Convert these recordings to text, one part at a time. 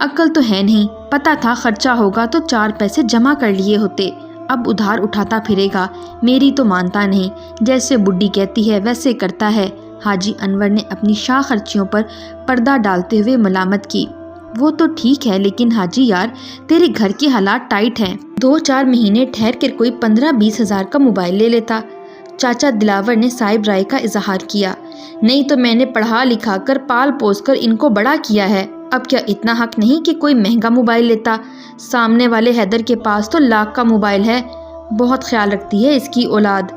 عقل تو ہے نہیں، پتا تھا خرچہ ہوگا تو 4 پیسے جمع کر لیے ہوتے، اب ادھار اٹھاتا پھرے گا، میری تو مانتا نہیں، جیسے بڈھی کہتی ہے ویسے کرتا ہے۔ حاجی انور نے اپنی شاہ خرچیوں پر پردہ ڈالتے ہوئے ملامت کی۔ وہ تو ٹھیک ہے لیکن حاجی یار، تیرے گھر کے حالات ٹائٹ ہیں، 2-4 مہینے ٹھہر کر کوئی 15-20 ہزار کا موبائل لے لیتا۔ چاچا دلاور نے صاحب رائے کا اظہار کیا۔ نہیں تو میں نے پڑھا لکھا کر پال پوس کر ان کو بڑا کیا ہے، اب کیا اتنا حق نہیں کہ کوئی مہنگا موبائل لیتا؟ سامنے والے حیدر کے پاس تو لاکھ کا موبائل ہے، بہت خیال رکھتی ہے اس کی اولاد۔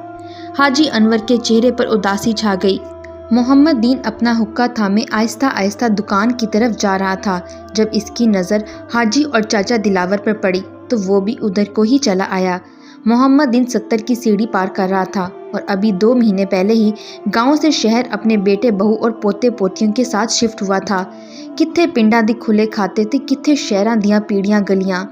حاجی انور کے چہرے پر اداسی چھا گئی۔ محمد دین اپنا حقہ تھامے آہستہ آہستہ دکان کی طرف جا رہا تھا۔ جب اس کی نظر حاجی اور چاچا دلاور پر پڑی تو وہ بھی ادھر کو ہی چلا آیا۔ محمد دین 70 کی سیڑھی پار کر رہا تھا اور ابھی 2 مہینے پہلے ہی گاؤں سے شہر اپنے بیٹے بہو اور پوتے پوتیوں کے ساتھ شفٹ ہوا تھا۔ کتنے پنڈاں دی کھلے کھاتے تھے، کتنے شہراں دیاں پیڑیاں گلیاں،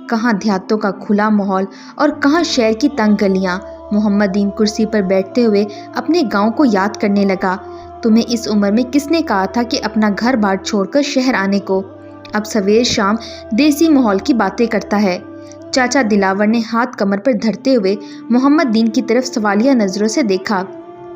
کہاں دیہاتوں کا کھلا ماحول اور کہاں شہر کی تنگ گلیاں۔ محمد دین کرسی پر بیٹھتے ہوئے اپنے گاؤں کو یاد کرنے لگا۔ تمہیں اس عمر میں کس نے کہا تھا کہ اپنا گھر بار چھوڑ کر شہر آنے کو؟ اب سویر شام دیسی ماحول کی باتیں کرتا ہے۔ چاچا دلاور نے ہاتھ کمر پر دھرتے ہوئے محمد دین کی طرف سوالیہ نظروں سے دیکھا۔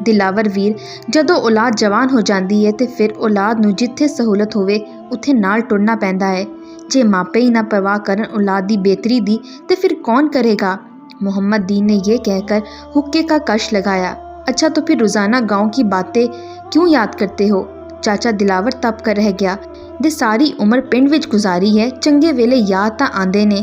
دلاور ویر، جدو اولاد جوان ہو جاندی ہے تے پھر اولاد نو جتھے سہولت ہوئے اتھے نال ٹرنا پیندا ہے۔ جے ماپے ہی نہ پرواہ کرن اولاد دی بہتری دی تے پھر کون کرے گا؟ محمد دین نے یہ کہہ کر حقے کا کش لگایا۔ اچھا تو پھر روزانہ گاؤں کی باتیں کیوں یاد کرتے ہو؟ چاچا دلاور تپ کر رہ گیا۔ دے ساری عمر پنڈ وچ گزاری ہے، چنگے ویلے یاد تاں آندے نے،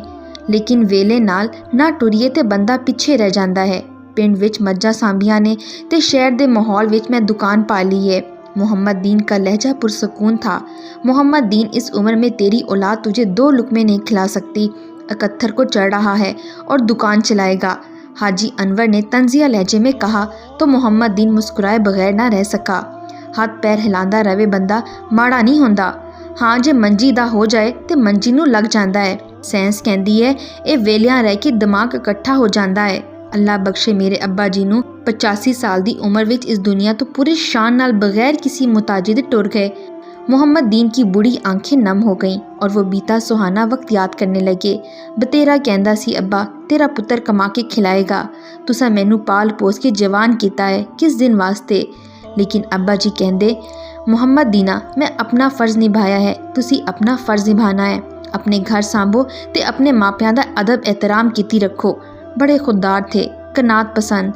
لیکن ویلے نال نہ ٹریے تے بندہ پیچھے رہ جاندا ہے۔ پنڈ وچ مجھاں سانبیاں نے تے شہر دے ماحول وچ میں دکان پا لی ہے۔ محمد دین کا لہجہ پرسکون تھا۔ محمد دین، اس عمر میں تیری اولاد تجھے 2 لقمے نہیں کھلا سکتی، 71 کو چڑھ رہا ہے اور دکان چلائے گا۔ حاجی انور نے طنزیہ لہجے میں کہا تو محمد دین مسکرائے بغیر نہ رہ سکا۔ ہاتھ پیر ہلاندا رہے بندہ ماڑا نہیں ہوندا، ہاں جے منجی دا ہو جائے تے منجی نو لگ جاندا ہے۔ سائنس کہندی ہے اے ویلیاں رہ کے دماغ اکٹھا ہو جاندا ہے۔ اللہ بخشے میرے ابا جی نو 85 سال دی عمر وچ اس دنیا تو پورے شان نال بغیر کسی محتاجی دے ٹر گئے۔ محمد دین کی بڑی آنکھیں نم ہو گئیں اور وہ بیتا سہانا وقت یاد کرنے لگے۔ بتیرا کہندا سی ابا، تیرا پتر کما کے کھلائے گا، تساں مینوں پال پوس کے جوان کیتا ہے، کس دن واسطے؟ لیکن ابا جی کہندے، محمد دینا، میں اپنا فرض نبھایا ہے، تسی اپنا فرض نبھانا ہے، اپنے گھر سانبھو تے اپنے ماپیاں دا ادب احترام کیتی رکھو۔ بڑے خوددار تھے، قناعت پسند۔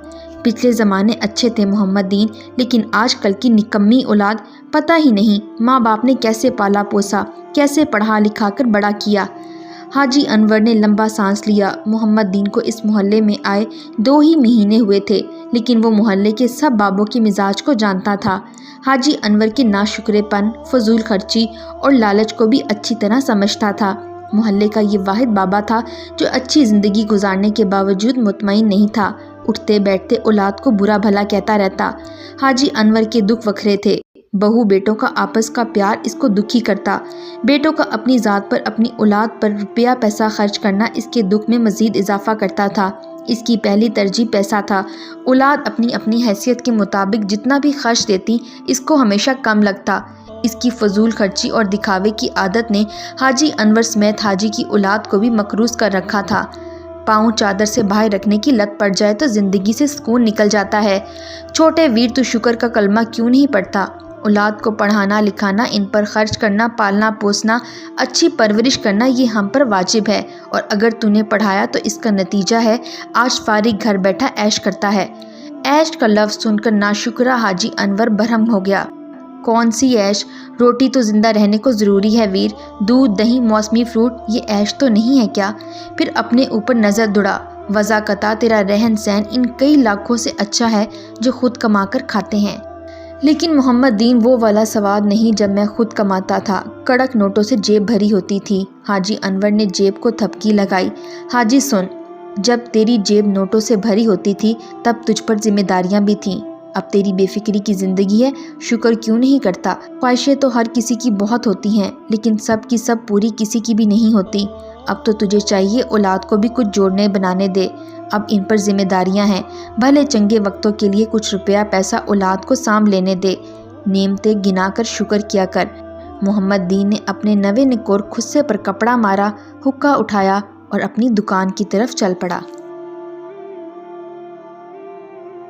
پچھلے زمانے اچھے تھے محمد دین، لیکن آج کل کی نکمی اولاد، پتہ ہی نہیں ماں باپ نے کیسے پالا پوسا، کیسے پڑھا لکھا کر بڑا کیا۔ حاجی انور نے لمبا سانس لیا۔ محمد دین کو اس محلے میں آئے 2 ہی مہینے ہوئے تھے، لیکن وہ محلے کے سب بابوں کے مزاج کو جانتا تھا۔ حاجی انور کے ناشکرے پن، فضول خرچی اور لالچ کو بھی اچھی طرح سمجھتا تھا۔ محلے کا یہ واحد بابا تھا جو اچھی زندگی گزارنے کے باوجود مطمئن نہیں تھا، اٹھتے بیٹھتے اولاد کو برا بھلا کہتا رہتا۔ حاجی انور کے دکھ وکھرے تھے۔ بہو بیٹوں کا آپس کا پیار اس کو دکھی کرتا، بیٹوں کا اپنی ذات پر، اپنی اولاد پر روپیہ پیسہ خرچ کرنا اس کے دکھ میں مزید اضافہ کرتا تھا۔ اس کی پہلی ترجیح پیسہ تھا۔ اولاد اپنی اپنی حیثیت کے مطابق جتنا بھی خرچ دیتی، اس کو ہمیشہ کم لگتا۔ اس کی فضول خرچی اور دکھاوے کی عادت نے حاجی انور سمیت حاجی کی اولاد کو بھی مقروض کر رکھا تھا۔ پاؤں چادر سے باہر رکھنے کی لت پڑ جائے تو زندگی سے سکون نکل جاتا ہے۔ چھوٹے ویر تو شکر کا کلمہ کیوں نہیں پڑھتا؟ اولاد کو پڑھانا لکھانا، ان پر خرچ کرنا، پالنا پوسنا، اچھی پرورش کرنا، یہ ہم پر واجب ہے، اور اگر تو نے پڑھایا تو اس کا نتیجہ ہے آج فارغ گھر بیٹھا عیش کرتا ہے۔ عیش کا لفظ سن کر ناشکرہ حاجی انور برہم ہو گیا۔ کون سی عیش؟ روٹی تو زندہ رہنے کو ضروری ہے ویر، دودھ دہی موسمی فروٹ، یہ عیش تو نہیں ہے کیا؟ پھر اپنے اوپر نظر دوڑا۔ وضاقتہ تیرا رہن سہن ان کئی لاکھوں سے اچھا ہے جو خود کما کر کھاتے ہیں۔ لیکن محمد دین، وہ والا سواد نہیں جب میں خود کماتا تھا، کڑک نوٹوں سے جیب بھری ہوتی تھی۔ حاجی انور نے جیب کو تھپکی لگائی۔ حاجی سن، جب تیری جیب نوٹوں سے بھری ہوتی تھی تب تجھ پر ذمہ داریاں بھی تھیں، اب تیری بے فکری کی زندگی ہے، شکر کیوں نہیں کرتا؟ خواہشیں تو ہر کسی کی بہت ہوتی ہیں، لیکن سب کی سب پوری کسی کی بھی نہیں ہوتی۔ اب تو تجھے چاہیے اولاد کو بھی کچھ جوڑنے بنانے دے، اب ان پر ذمہ داریاں ہیں، بھلے چنگے وقتوں کے لیے کچھ روپیہ پیسہ اولاد کو سانبھ لینے دے، نعمتیں گنا کر شکر کیا کر۔ محمد دین نے اپنے نوے نکور خصے پر کپڑا مارا، حقہ اٹھایا اور اپنی دکان کی طرف چل پڑا۔